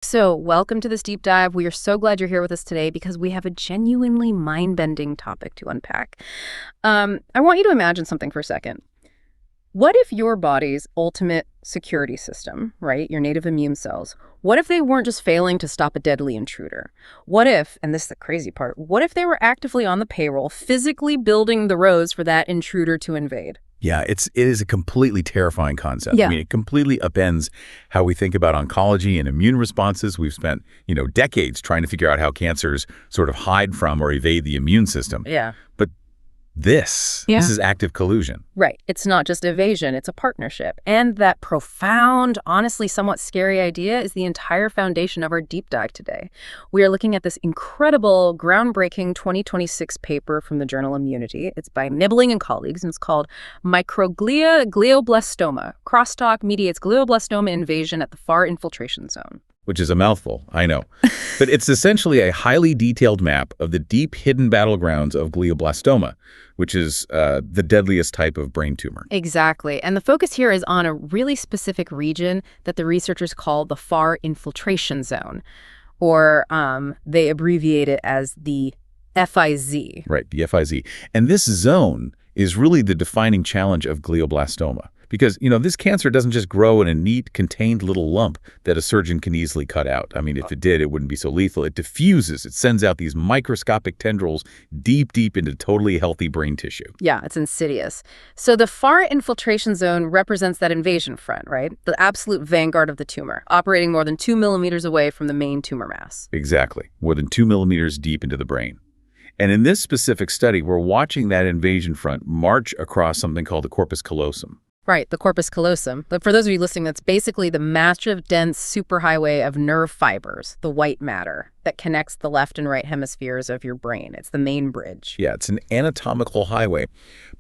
So, welcome to this deep dive. We are so glad you're here with us today because we have a genuinely mind-bending topic to unpack. I want you to imagine something for a second. What if your body's ultimate security system, right, your native immune cells, what if they weren't just failing to stop a deadly intruder? What if, and this is the crazy part, what if they were actively on the payroll, physically building the roads for that intruder to invade? Yeah, it is a completely terrifying concept. Yeah. I mean, it completely upends how we think about oncology and immune responses. We've spent, decades trying to figure out how cancers sort of hide from or evade the immune system. Yeah. But this is active collusion. Right. It's not just evasion, it's a partnership. And that profound, honestly somewhat scary idea is the entire foundation of our deep dive today. We are looking at this incredible, groundbreaking 2026 paper from the journal Immunity. It's by Nibbling and colleagues, and it's called Microglia glioblastoma. Crosstalk mediates glioblastoma invasion at the far infiltration zone. Which is a mouthful, I know. But it's essentially a highly detailed map of the deep hidden battlegrounds of glioblastoma, which is the deadliest type of brain tumor. Exactly. And the focus here is on a really specific region that the researchers call the far infiltration zone, or they abbreviate it as the FIZ. Right, the FIZ. And this zone is really the defining challenge of glioblastoma. Because, this cancer doesn't just grow in a neat, contained little lump that a surgeon can easily cut out. I mean, if it did, it wouldn't be so lethal. It diffuses. It sends out these microscopic tendrils deep into totally healthy brain tissue. Yeah, it's insidious. So the far infiltration zone represents that invasion front, right? The absolute vanguard of the tumor, operating more than 2 millimeters away from the main tumor mass. Exactly. More than 2 millimeters deep into the brain. And in this specific study, we're watching that invasion front march across something called the corpus callosum. Right, the corpus callosum. But for those of you listening, that's basically the massive, dense superhighway of nerve fibers, the white matter, that connects the left and right hemispheres of your brain. It's the main bridge. Yeah, it's an anatomical highway.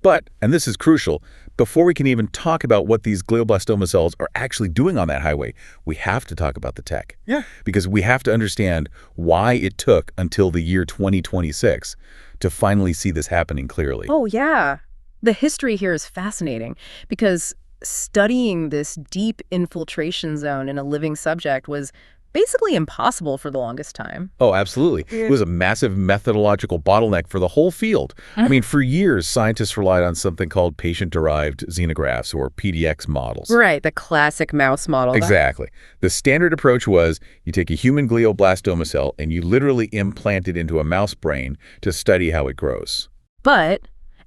But, and this is crucial, before we can even talk about what these glioblastoma cells are actually doing on that highway, we have to talk about the tech. Yeah. Because we have to understand why it took until the year 2026 to finally see this happening clearly. Oh, yeah. The history here is fascinating because studying this deep infiltration zone in a living subject was basically impossible for the longest time. Oh, absolutely. Yeah. It was a massive methodological bottleneck for the whole field. I mean, for years, scientists relied on something called patient-derived xenografts or PDX models. Right, the classic mouse model. Exactly. The standard approach was you take a human glioblastoma cell and you literally implant it into a mouse brain to study how it grows. But,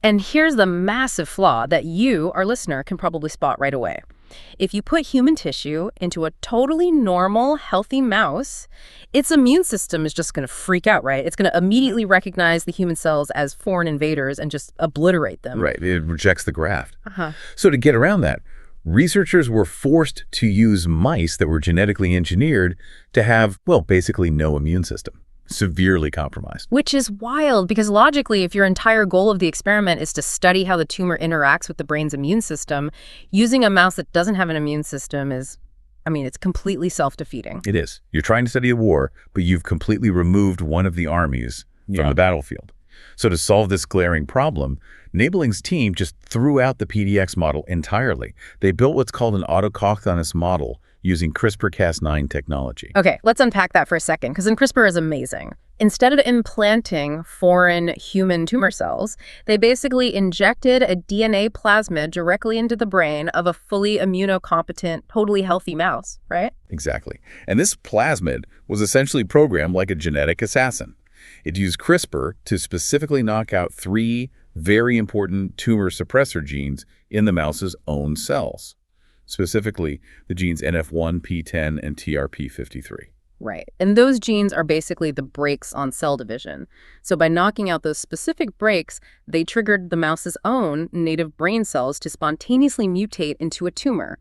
and here's the massive flaw that you, our listener, can probably spot right away. If you put human tissue into a totally normal, healthy mouse, its immune system is just going to freak out, right? It's going to immediately recognize the human cells as foreign invaders and just obliterate them. Right. It rejects the graft. So to get around that, researchers were forced to use mice that were genetically engineered to have, well, basically no immune system. Severely compromised. Which is wild because logically, if your entire goal of the experiment is to study how the tumor interacts with the brain's immune system, using a mouse that doesn't have an immune system is, it's completely self-defeating. It is. You're trying to study a war, but you've completely removed one of the armies from the battlefield. So to solve this glaring problem, Nibling's team just threw out the PDX model entirely. They built what's called an autochthonous model using CRISPR-Cas9 technology. Okay, let's unpack that for a second, because CRISPR is amazing. Instead of implanting foreign human tumor cells, they basically injected a DNA plasmid directly into the brain of a fully immunocompetent, totally healthy mouse, right? Exactly. And this plasmid was essentially programmed like a genetic assassin. It used CRISPR to specifically knock out 3 very important tumor suppressor genes in the mouse's own cells. Specifically, the genes NF1, P10, and TRP53. Right. And those genes are basically the brakes on cell division. So by knocking out those specific brakes, they triggered the mouse's own native brain cells to spontaneously mutate into a tumor.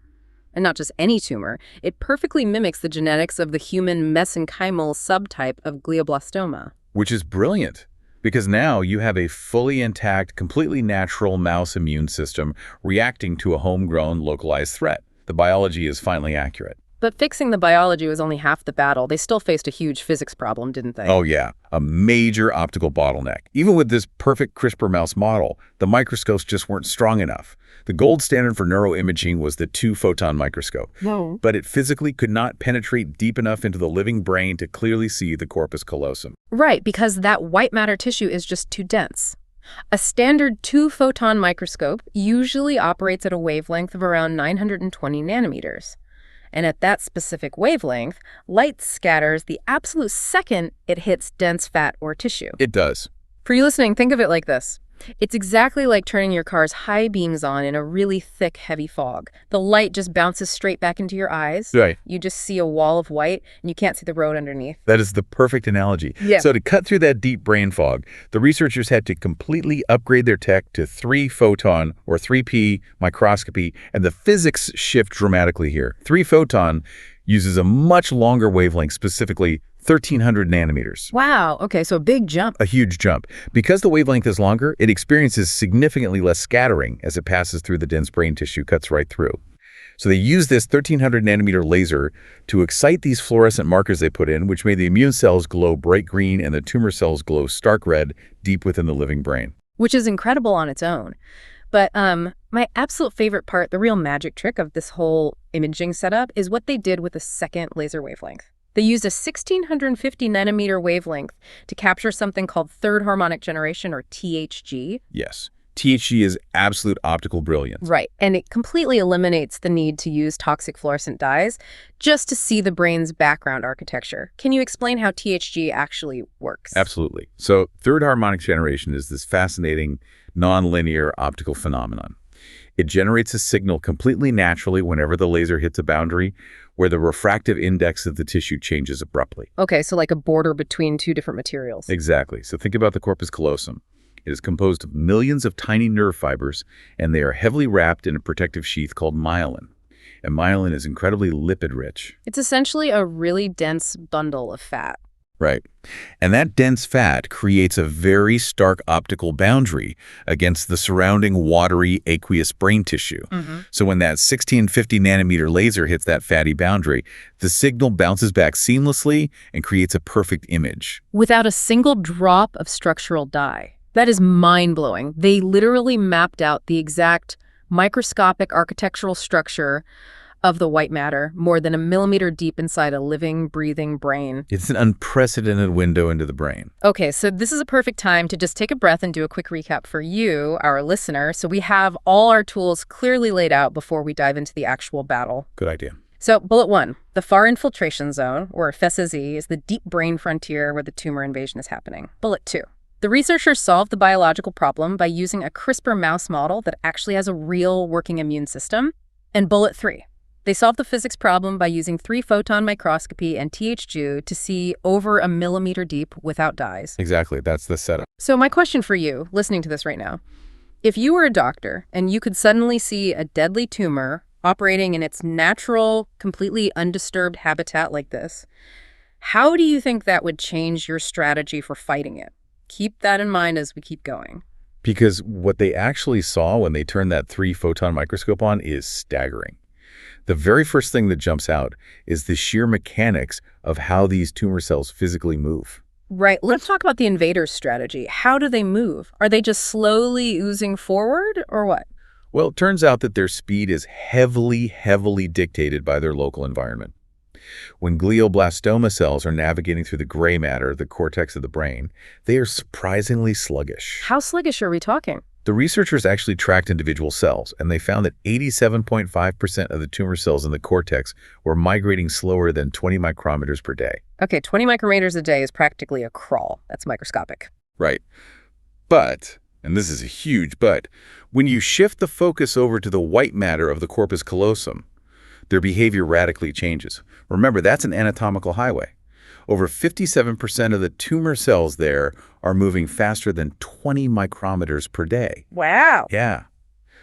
And not just any tumor. It perfectly mimics the genetics of the human mesenchymal subtype of glioblastoma. Which is brilliant. Because now you have a fully intact, completely natural mouse immune system reacting to a homegrown, localized threat. The biology is finally accurate. But fixing the biology was only half the battle. They still faced a huge physics problem, didn't they? Oh, yeah. A major optical bottleneck. Even with this perfect CRISPR mouse model, the microscopes just weren't strong enough. The gold standard for neuroimaging was the two-photon microscope. No. But it physically could not penetrate deep enough into the living brain to clearly see the corpus callosum. Right, because that white matter tissue is just too dense. A standard two-photon microscope usually operates at a wavelength of around 920 nanometers. And at that specific wavelength, light scatters the absolute second it hits dense fat or tissue. It does. For you listening, think of it like this. It's exactly like turning your car's high beams on in a really thick, heavy fog. The light just bounces straight back into your eyes. Right. You just see a wall of white, and you can't see the road underneath. That is the perfect analogy. Yeah. So to cut through that deep brain fog, the researchers had to completely upgrade their tech to 3-photon or 3P microscopy, and the physics shift dramatically here. 3-photon uses a much longer wavelength, specifically 1,300 nanometers. Wow, okay, so a big jump. A huge jump. Because the wavelength is longer, it experiences significantly less scattering as it passes through the dense brain tissue, cuts right through. So they use this 1,300 nanometer laser to excite these fluorescent markers they put in, which made the immune cells glow bright green and the tumor cells glow stark red deep within the living brain. Which is incredible on its own. But my absolute favorite part, the real magic trick of this whole imaging setup, is what they did with the second laser wavelength. They used a 1,650 nanometer wavelength to capture something called third harmonic generation, or THG. Yes. THG is absolute optical brilliance. Right, and it completely eliminates the need to use toxic fluorescent dyes just to see the brain's background architecture. Can you explain how THG actually works? Absolutely. So third harmonic generation is this fascinating nonlinear optical phenomenon. It generates a signal completely naturally whenever the laser hits a boundary where the refractive index of the tissue changes abruptly. Okay, so like a border between two different materials. Exactly. So think about the corpus callosum. It is composed of millions of tiny nerve fibers, and they are heavily wrapped in a protective sheath called myelin. And myelin is incredibly lipid-rich. It's essentially a really dense bundle of fat. Right. And that dense fat creates a very stark optical boundary against the surrounding watery aqueous brain tissue. So when that 1,650 nanometer laser hits that fatty boundary, the signal bounces back seamlessly and creates a perfect image. Without a single drop of structural dye. That is mind-blowing. They literally mapped out the exact microscopic architectural structure of the white matter more than a millimeter deep inside a living, breathing brain. It's an unprecedented window into the brain. Okay, so this is a perfect time to just take a breath and do a quick recap for you, our listener, so we have all our tools clearly laid out before we dive into the actual battle. Good idea. So, bullet 1, the far infiltration zone, or FSZ, is the deep brain frontier where the tumor invasion is happening. Bullet 2. The researchers solved the biological problem by using a CRISPR mouse model that actually has a real working immune system. And bullet 3. They solved the physics problem by using 3-photon microscopy and THG to see over a millimeter deep without dyes. Exactly. That's the setup. So my question for you, listening to this right now, if you were a doctor and you could suddenly see a deadly tumor operating in its natural, completely undisturbed habitat like this, how do you think that would change your strategy for fighting it? Keep that in mind as we keep going. Because what they actually saw when they turned that 3-photon microscope on is staggering. The very first thing that jumps out is the sheer mechanics of how these tumor cells physically move. Right. Let's talk about the invader's strategy. How do they move? Are they just slowly oozing forward or what? Well, it turns out that their speed is heavily dictated by their local environment. When glioblastoma cells are navigating through the gray matter, the cortex of the brain, they are surprisingly sluggish. How sluggish are we talking? The researchers actually tracked individual cells, and they found that 87.5% of the tumor cells in the cortex were migrating slower than 20 micrometers per day. Okay, 20 micrometers a day is practically a crawl. That's microscopic. Right. But, and this is a huge but, when you shift the focus over to the white matter of the corpus callosum, their behavior radically changes. Remember, that's an anatomical highway. Over 57% of the tumor cells there are moving faster than 20 micrometers per day. Wow. Yeah.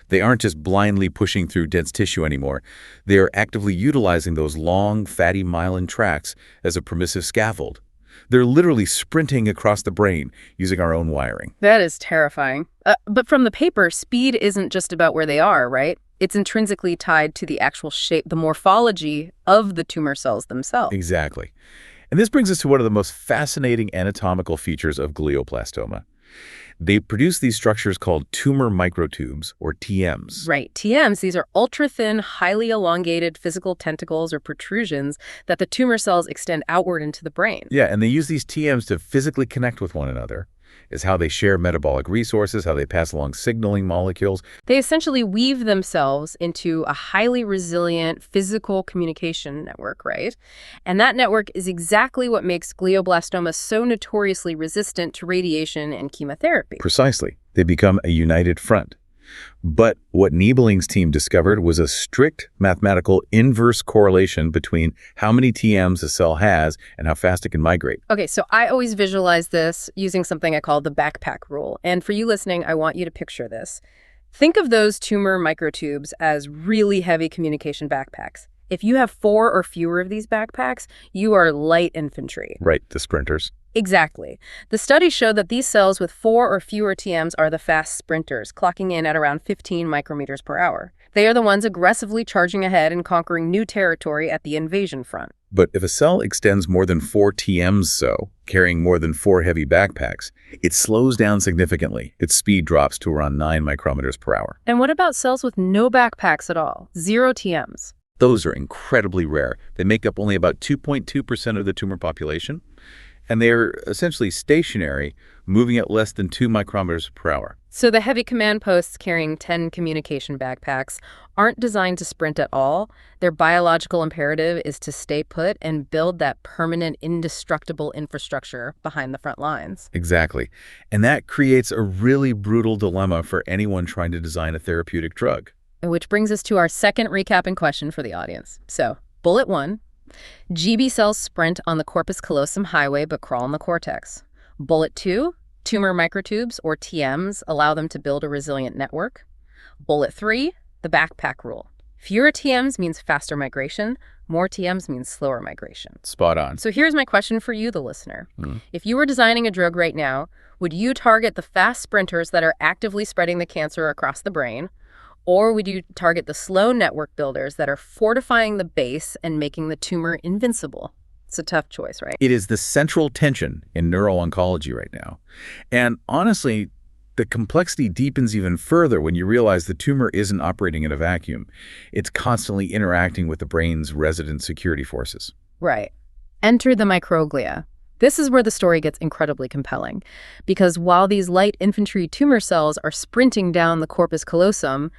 They aren't just blindly pushing through dense tissue anymore. They are actively utilizing those long, fatty myelin tracts as a permissive scaffold. They're literally sprinting across the brain using our own wiring. That is terrifying. But from the paper, speed isn't just about where they are, right? It's intrinsically tied to the actual shape, the morphology of the tumor cells themselves. Exactly. And this brings us to one of the most fascinating anatomical features of glioblastoma. They produce these structures called tumor microtubes, or TMs. Right. TMs, these are ultra-thin, highly elongated physical tentacles or protrusions that the tumor cells extend outward into the brain. Yeah, and they use these TMs to physically connect with one another. Is how they share metabolic resources, how they pass along signaling molecules. They essentially weave themselves into a highly resilient physical communication network, right? And that network is exactly what makes glioblastoma so notoriously resistant to radiation and chemotherapy. Precisely. They become a united front. But what Niebeling's team discovered was a strict mathematical inverse correlation between how many TMs a cell has and how fast it can migrate. Okay, so I always visualize this using something I call the backpack rule. And for you listening, I want you to picture this. Think of those tumor microtubes as really heavy communication backpacks. If you have 4 or fewer of these backpacks, you are light infantry. Right, the sprinters. Exactly. The studies show that these cells with 4 or fewer TMs are the fast sprinters, clocking in at around 15 micrometers per hour. They are the ones aggressively charging ahead and conquering new territory at the invasion front. But if a cell extends more than 4 TMs, carrying more than 4 heavy backpacks, it slows down significantly. Its speed drops to around 9 micrometers per hour. And what about cells with no backpacks at all? 0 TMs? Those are incredibly rare. They make up only about 2.2% of the tumor population. And they're essentially stationary, moving at less than 2 micrometers per hour. So the heavy command posts carrying 10 communication backpacks aren't designed to sprint at all. Their biological imperative is to stay put and build that permanent, indestructible infrastructure behind the front lines. Exactly. And that creates a really brutal dilemma for anyone trying to design a therapeutic drug. Which brings us to our second recapping question for the audience. So, bullet 1. GB cells sprint on the corpus callosum highway but crawl in the cortex. Bullet 2, tumor microtubes, or TMs, allow them to build a resilient network. Bullet 3, the backpack rule. Fewer TMs means faster migration. More TMs means slower migration. Spot on. So here's my question for you, the listener. If you were designing a drug right now, would you target the fast sprinters that are actively spreading the cancer across the brain? Or would you target the slow network builders that are fortifying the base and making the tumor invincible? It's a tough choice, right? It is the central tension in neuro-oncology right now. And honestly, the complexity deepens even further when you realize the tumor isn't operating in a vacuum. It's constantly interacting with the brain's resident security forces. Right. Enter the microglia. This is where the story gets incredibly compelling, because while these light infantry tumor cells are sprinting down the corpus callosum,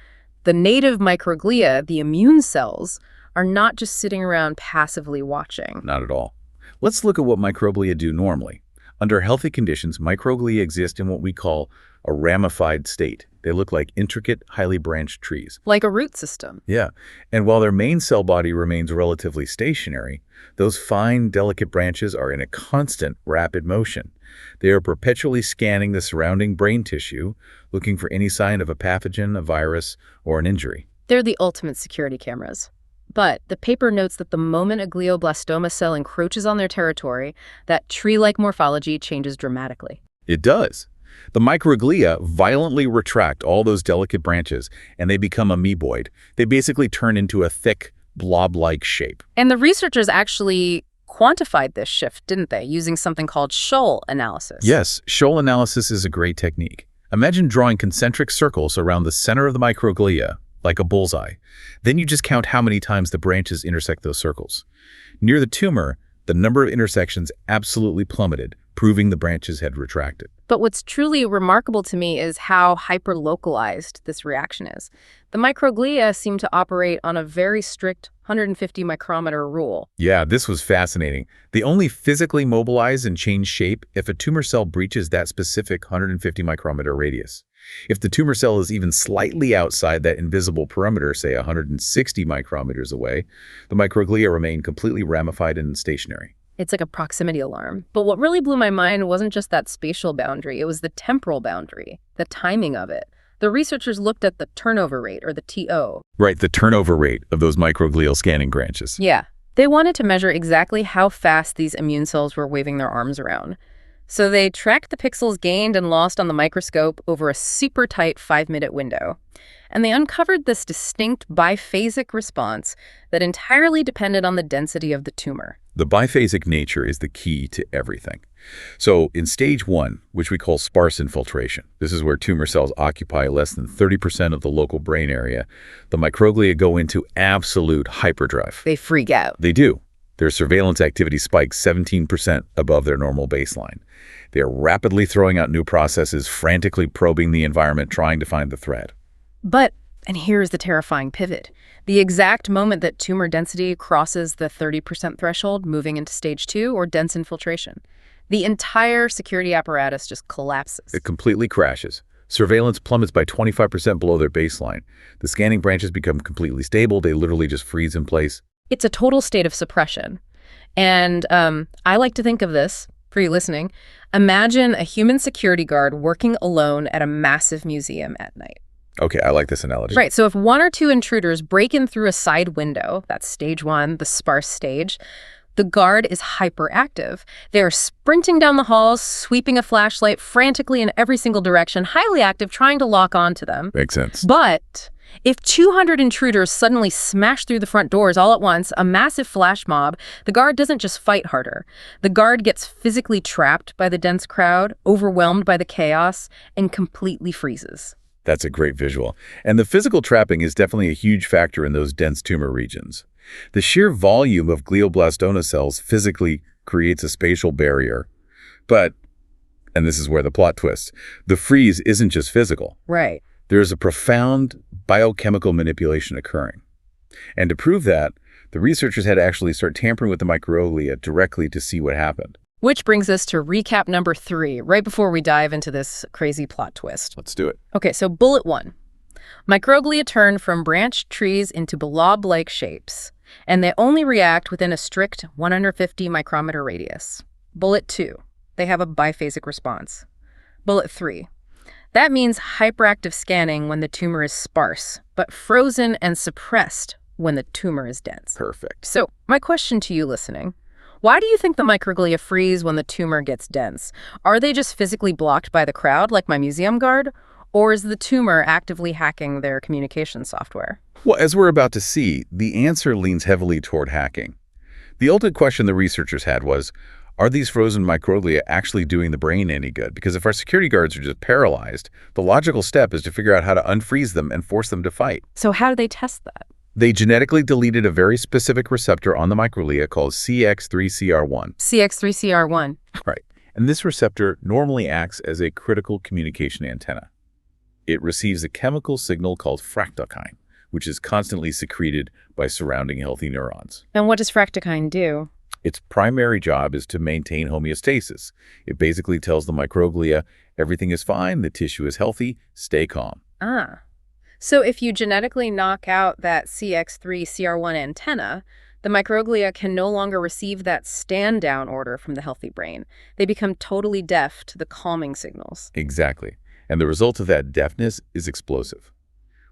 the native microglia, the immune cells, are not just sitting around passively watching. Not at all. Let's look at what microglia do normally. Under healthy conditions, microglia exist in what we call a ramified state. They look like intricate, highly branched trees. Like a root system. Yeah. And while their main cell body remains relatively stationary, those fine, delicate branches are in a constant, rapid motion. They are perpetually scanning the surrounding brain tissue, looking for any sign of a pathogen, a virus, or an injury. They're the ultimate security cameras. But the paper notes that the moment a glioblastoma cell encroaches on their territory, that tree-like morphology changes dramatically. It does. The microglia violently retract all those delicate branches, and they become amoeboid. They basically turn into a thick, blob-like shape. And the researchers actually quantified this shift, didn't they, using something called shoal analysis? Yes, shoal analysis is a great technique. Imagine drawing concentric circles around the center of the microglia, like a bullseye. Then you just count how many times the branches intersect those circles. Near the tumor, the number of intersections absolutely plummeted, proving the branches had retracted. But what's truly remarkable to me is how hyperlocalized this reaction is. The microglia seem to operate on a very strict 150 micrometer rule. Yeah, this was fascinating. They only physically mobilize and change shape if a tumor cell breaches that specific 150 micrometer radius. If the tumor cell is even slightly outside that invisible perimeter, say 160 micrometers away, the microglia remain completely ramified and stationary. It's like a proximity alarm. But what really blew my mind wasn't just that spatial boundary, it was the temporal boundary, the timing of it. The researchers looked at the turnover rate, or the TO. Right, the turnover rate of those microglial scanning branches. Yeah. They wanted to measure exactly how fast these immune cells were waving their arms around. So they tracked the pixels gained and lost on the microscope over a super tight 5-minute window. And they uncovered this distinct biphasic response that entirely depended on the density of the tumor. The biphasic nature is the key to everything. So in stage 1, which we call sparse infiltration, this is where tumor cells occupy less than 30% of the local brain area, the microglia go into absolute hyperdrive. They freak out. They do. Their surveillance activity spikes 17% above their normal baseline. They are rapidly throwing out new processes, frantically probing the environment, trying to find the threat. But, and here's the terrifying pivot, the exact moment that tumor density crosses the 30% threshold, moving into stage 2, or dense infiltration, the entire security apparatus just collapses. It completely crashes. Surveillance plummets by 25% below their baseline. The scanning branches become completely stable. They literally just freeze in place. It's a total state of suppression. And I like to think of this, for you listening, imagine a human security guard working alone at a massive museum at night. Okay, I like this analogy. Right, so if 1 or 2 intruders break in through a side window, that's stage 1, the sparse stage, the guard is hyperactive. They're sprinting down the halls, sweeping a flashlight frantically in every single direction, highly active, trying to lock onto them. Makes sense. But if 200 intruders suddenly smash through the front doors all at once, a massive flash mob, the guard doesn't just fight harder. The guard gets physically trapped by the dense crowd, overwhelmed by the chaos, and completely freezes. That's a great visual. And the physical trapping is definitely a huge factor in those dense tumor regions. The sheer volume of glioblastoma cells physically creates a spatial barrier. But, and this is where the plot twists, the freeze isn't just physical. Right. There's a profound biochemical manipulation occurring. And to prove that, the researchers had to actually start tampering with the microglia directly to see what happened. Which brings us to recap number 3, right before we dive into this crazy plot twist. Let's do it. Okay, so bullet 1. Microglia turn from branched trees into blob-like shapes, and they only react within a strict 150 micrometer radius. Bullet 2. They have a biphasic response. Bullet 3. That means hyperactive scanning when the tumor is sparse, but frozen and suppressed when the tumor is dense. Perfect. So, my question to you listening, why do you think the microglia freeze when the tumor gets dense? Are they just physically blocked by the crowd, like my museum guard? Or is the tumor actively hacking their communication software? Well, as we're about to see, the answer leans heavily toward hacking. The ultimate question the researchers had was, are these frozen microglia actually doing the brain any good? Because if our security guards are just paralyzed, the logical step is to figure out how to unfreeze them and force them to fight. So how do they test that? They genetically deleted a very specific receptor on the microglia called CX3CR1. CX3CR1. Right. And this receptor normally acts as a critical communication antenna. It receives a chemical signal called fractalkine, which is constantly secreted by surrounding healthy neurons. And what does fractalkine do? Its primary job is to maintain homeostasis. It basically tells the microglia, everything is fine, the tissue is healthy, stay calm. Ah. So if you genetically knock out that CX3CR1 antenna, the microglia can no longer receive that stand-down order from the healthy brain. They become totally deaf to the calming signals. Exactly. And the result of that deafness is explosive.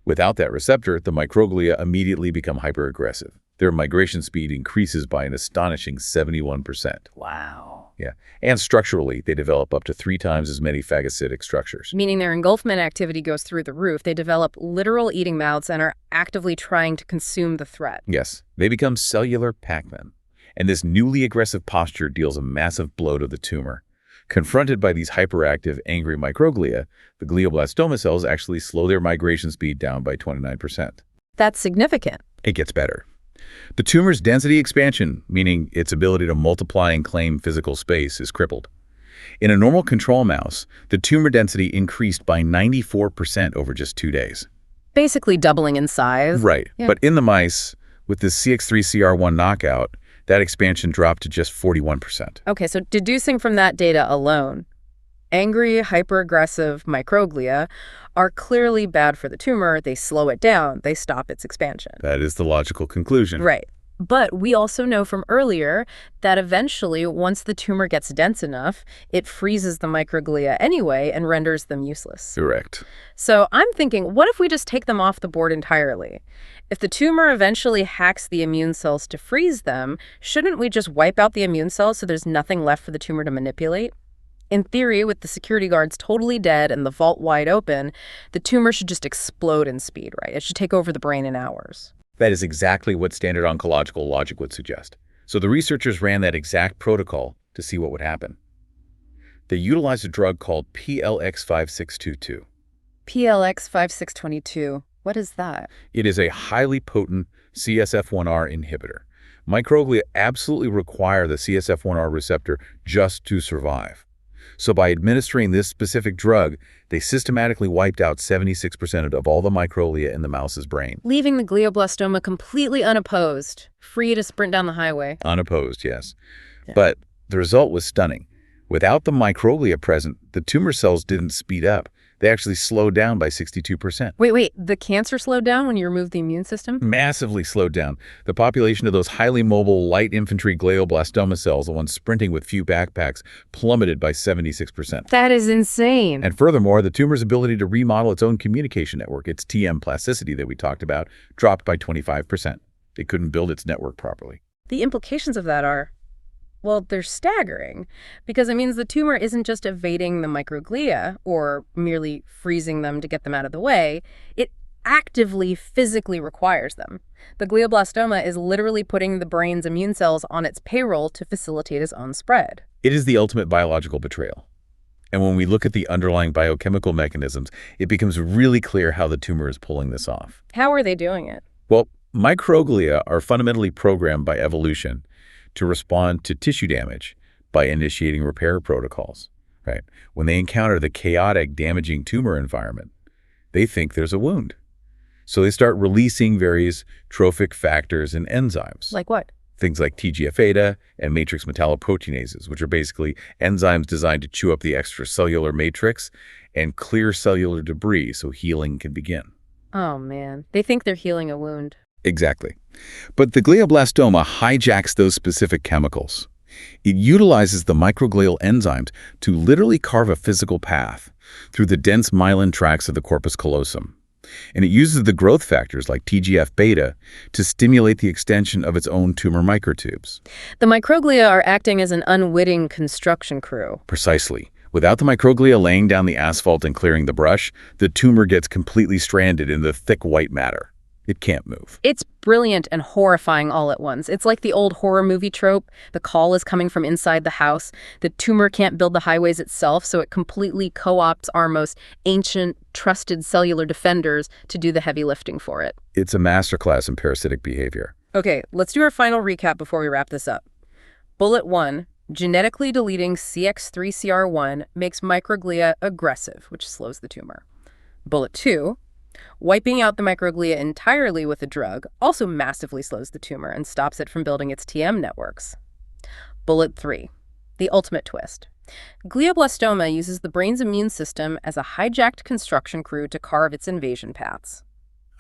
Without that receptor, the microglia immediately become hyperaggressive. Their migration speed increases by an astonishing 71%. Wow. Yeah. And structurally, they develop up to 3 times as many phagocytic structures. Meaning their engulfment activity goes through the roof. They develop literal eating mouths and are actively trying to consume the threat. Yes. They become cellular Pac-Men. And this newly aggressive posture deals a massive blow to the tumor. Confronted by these hyperactive, angry microglia, the glioblastoma cells actually slow their migration speed down by 29%. That's significant. It gets better. The tumor's density expansion, meaning its ability to multiply and claim physical space, is crippled. In a normal control mouse, the tumor density increased by 94% over just 2 days. Basically doubling in size. Right. Yeah. But in the mice, with this CX3CR1 knockout, that expansion dropped to just 41%. Okay, so deducing from that data alone, angry, hyperaggressive microglia are clearly bad for the tumor. They slow it down. They stop its expansion. That is the logical conclusion. Right. But we also know from earlier that eventually, once the tumor gets dense enough, it freezes the microglia anyway and renders them useless. Correct. So I'm thinking, what if we just take them off the board entirely? If the tumor eventually hacks the immune cells to freeze them, shouldn't we just wipe out the immune cells so there's nothing left for the tumor to manipulate? In theory, with the security guards totally dead and the vault wide open, the tumor should just explode in speed, right? It should take over the brain in hours. That is exactly what standard oncological logic would suggest. So the researchers ran that exact protocol to see what would happen. They utilized a drug called PLX5622. PLX5622. What is that? It is a highly potent CSF1R inhibitor. Microglia absolutely require the CSF1R receptor just to survive. So by administering this specific drug, they systematically wiped out 76% of all the microglia in the mouse's brain. Leaving the glioblastoma completely unopposed, free to sprint down the highway. Unopposed, yes. Yeah. But the result was stunning. Without the microglia present, the tumor cells didn't speed up. They actually slowed down by 62%. Wait, the cancer slowed down when you removed the immune system? Massively slowed down. The population of those highly mobile light infantry glioblastoma cells, the ones sprinting with few backpacks, plummeted by 76%. That is insane. And furthermore, the tumor's ability to remodel its own communication network, its TM plasticity that we talked about, dropped by 25%. It couldn't build its network properly. The implications of that are, well, they're staggering, because it means the tumor isn't just evading the microglia or merely freezing them to get them out of the way. It actively, physically requires them. The glioblastoma is literally putting the brain's immune cells on its payroll to facilitate its own spread. It is the ultimate biological betrayal. And when we look at the underlying biochemical mechanisms, it becomes really clear how the tumor is pulling this off. How are they doing it? Well, microglia are fundamentally programmed by evolution to respond to tissue damage by initiating repair protocols, right? When they encounter the chaotic, damaging tumor environment, they think there's a wound. So they start releasing various trophic factors and enzymes. Like what? Things like TGF-beta and matrix metalloproteinases, which are basically enzymes designed to chew up the extracellular matrix and clear cellular debris so healing can begin. Oh, man. They think they're healing a wound. Exactly. But the glioblastoma hijacks those specific chemicals. It utilizes the microglial enzymes to literally carve a physical path through the dense myelin tracts of the corpus callosum. And it uses the growth factors like TGF-beta to stimulate the extension of its own tumor microtubes. The microglia are acting as an unwitting construction crew. Precisely. Without the microglia laying down the asphalt and clearing the brush, the tumor gets completely stranded in the thick white matter. It can't move. It's brilliant and horrifying all at once. It's like the old horror movie trope. The call is coming from inside the house. The tumor can't build the highways itself, so it completely co-opts our most ancient, trusted cellular defenders to do the heavy lifting for it. It's a masterclass in parasitic behavior. Okay, let's do our final recap before we wrap this up. Bullet 1, genetically deleting CX3CR1 makes microglia aggressive, which slows the tumor. Bullet 2, wiping out the microglia entirely with a drug also massively slows the tumor and stops it from building its TM networks. Bullet 3, the ultimate twist. Glioblastoma uses the brain's immune system as a hijacked construction crew to carve its invasion paths.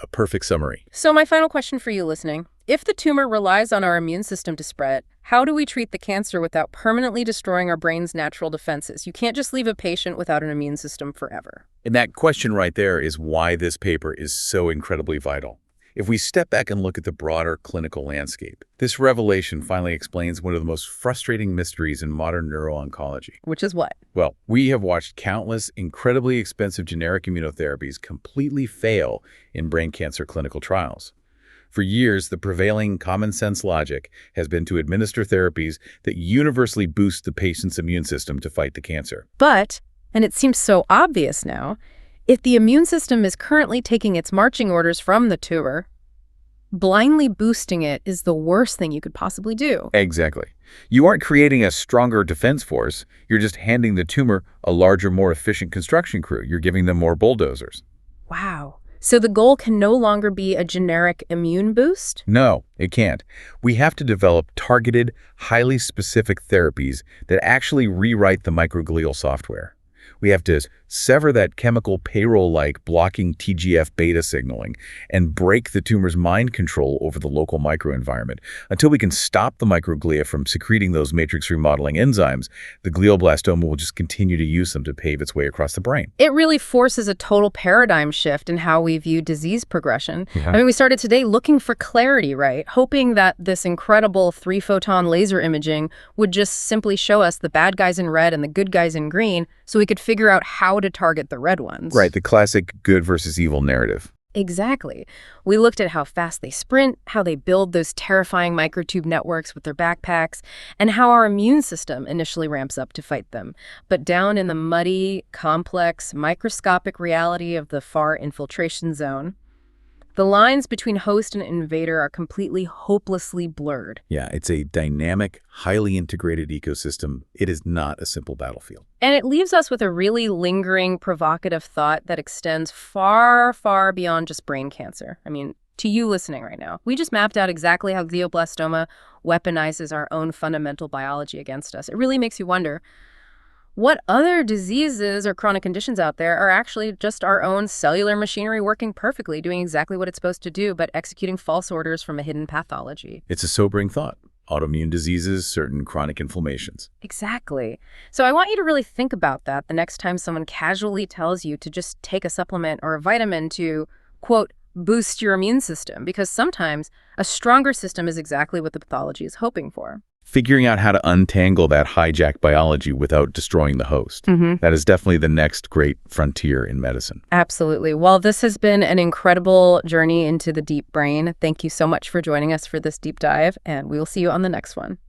A perfect summary. So my final question for you listening, if the tumor relies on our immune system to spread, how do we treat the cancer without permanently destroying our brain's natural defenses? You can't just leave a patient without an immune system forever. And that question right there is why this paper is so incredibly vital. If we step back and look at the broader clinical landscape, this revelation finally explains one of the most frustrating mysteries in modern neuro-oncology. Which is what? Well, we have watched countless incredibly expensive generic immunotherapies completely fail in brain cancer clinical trials. For years, the prevailing common sense logic has been to administer therapies that universally boost the patient's immune system to fight the cancer. But, and it seems so obvious now, if the immune system is currently taking its marching orders from the tumor, blindly boosting it is the worst thing you could possibly do. Exactly. You aren't creating a stronger defense force. You're just handing the tumor a larger, more efficient construction crew. You're giving them more bulldozers. Wow. So the goal can no longer be a generic immune boost? No, it can't. We have to develop targeted, highly specific therapies that actually rewrite the microglial software. We have to sever that chemical payroll-like blocking TGF-beta signaling and break the tumor's mind control over the local microenvironment. Until we can stop the microglia from secreting those matrix remodeling enzymes, the glioblastoma will just continue to use them to pave its way across the brain. It really forces a total paradigm shift in how we view disease progression. Yeah. I mean, we started today looking for clarity, right? Hoping that this incredible 3-photon laser imaging would just simply show us the bad guys in red and the good guys in green so we could figure out how to target the red ones. Right, the classic good versus evil narrative. Exactly. We looked at how fast they sprint, how they build those terrifying microtube networks with their backpacks, and how our immune system initially ramps up to fight them. But down in the muddy, complex, microscopic reality of the far infiltration zone, the lines between host and invader are completely hopelessly blurred. Yeah, it's a dynamic, highly integrated ecosystem. It is not a simple battlefield. And it leaves us with a really lingering, provocative thought that extends far, far beyond just brain cancer. I mean, to you listening right now, we just mapped out exactly how glioblastoma weaponizes our own fundamental biology against us. It really makes you wonder, what other diseases or chronic conditions out there are actually just our own cellular machinery working perfectly, doing exactly what it's supposed to do, but executing false orders from a hidden pathology? It's a sobering thought. Autoimmune diseases, certain chronic inflammations. Exactly. So I want you to really think about that the next time someone casually tells you to just take a supplement or a vitamin to, quote, boost your immune system, because sometimes a stronger system is exactly what the pathology is hoping for. Figuring out how to untangle that hijacked biology without destroying the host. That is definitely the next great frontier in medicine. Absolutely. Well, this has been an incredible journey into the deep brain. Thank you so much for joining us for this deep dive, and we will see you on the next one.